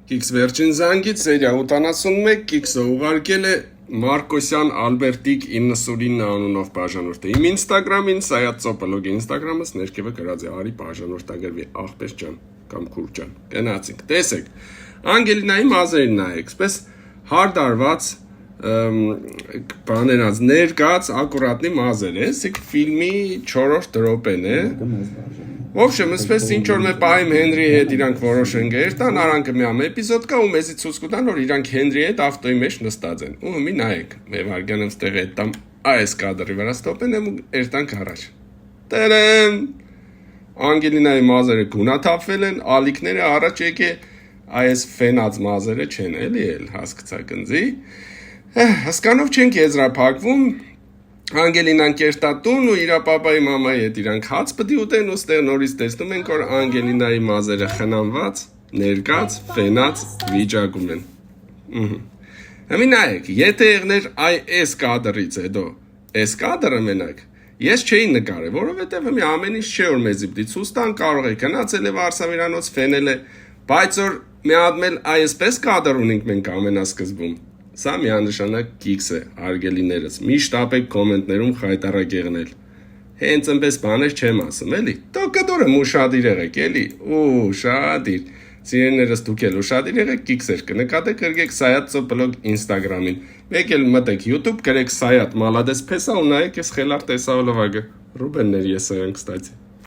Կիքս վերջին զանգից սերիա 81 Կիքսը ուղարկել է Մարկոսյան Ալբերտիկ 99 անունով բաժանորդը իմ ինստագրամին, սայատ ծոպլոգ ինստագրամս ներքևը գրած է արի բաժանորդագրվի աղբեր ջան կամ քուր ջան, գնացինք, տեսեք, Անգելինայի մազերին նայեք, սպես հարդարված բաներած ներկած ակուրատնի մազեր է, սիկ ֆիլմի 4-րդ դրոպեն է Ոբշեմ, ասպես ինչ-որ մե պահիմ Հենրի հետ իրանք որոշեն գերտան, արանքը մի ամ էպիզոդ կա ու մեզի ցույց կտան, որ իրանք Հենրի հետ ավտոյի մեջ նստած են։ Ու մի նայեք, მე վարգանեմ ստեղ այդ տամ այս կադրի վրա ստոպեն եմ ու երտանք առաջ։ Տերեմ։ Անգելինայի մազերը գունաթափվել են, ալիքները առաջ եկե այս ֆենած մազերը չեն էլի էլ հասկացակնձի։ Հասկանով չենք եզրափակվում Անգելինան կերտատուն ու իրա պապայի մամայի հետ իրանք հաց պտի ուտեն ու ստեղ նորից տեսնում ենք, որ Անգելինայի մազերը խնամված, ներկած, ֆենած վիճակում են։ Համի նայեք, եթե եղներ այս կադրից հետո, այս կադրը մենակ, ես չէի նկարել, որովհետև մի ամեն ինչ չէ, որ մեզի պտի ցույց տան կարող է գնացել է Վարշավիրանոց ֆենել է, բայց որ մի հատ էլ այսպես կադր ունենք մենք ամենասկզբում Սա միանշանակ կիքս է, արգելիներս, միշտ ապեք կոմենտներում խայտարակ եղնել, հենց ընպես բաներ չեմ ասում, էլի, տոկդոր եմ ուշադիր եղեք, էլի, ուշադիր, սիրեներս դուք էլ ուշադիր եղեք, կիքս էր կնկատեք, գրգեք Սայատ Ծոպլոգ ինստագրամին, մեկ էլ մտեք YouTube, գրեք Սայատ Մալադես Փեսա ու նայեք ես խելար տեսավլովագը, Ռուբեններ ես եղան, կստացի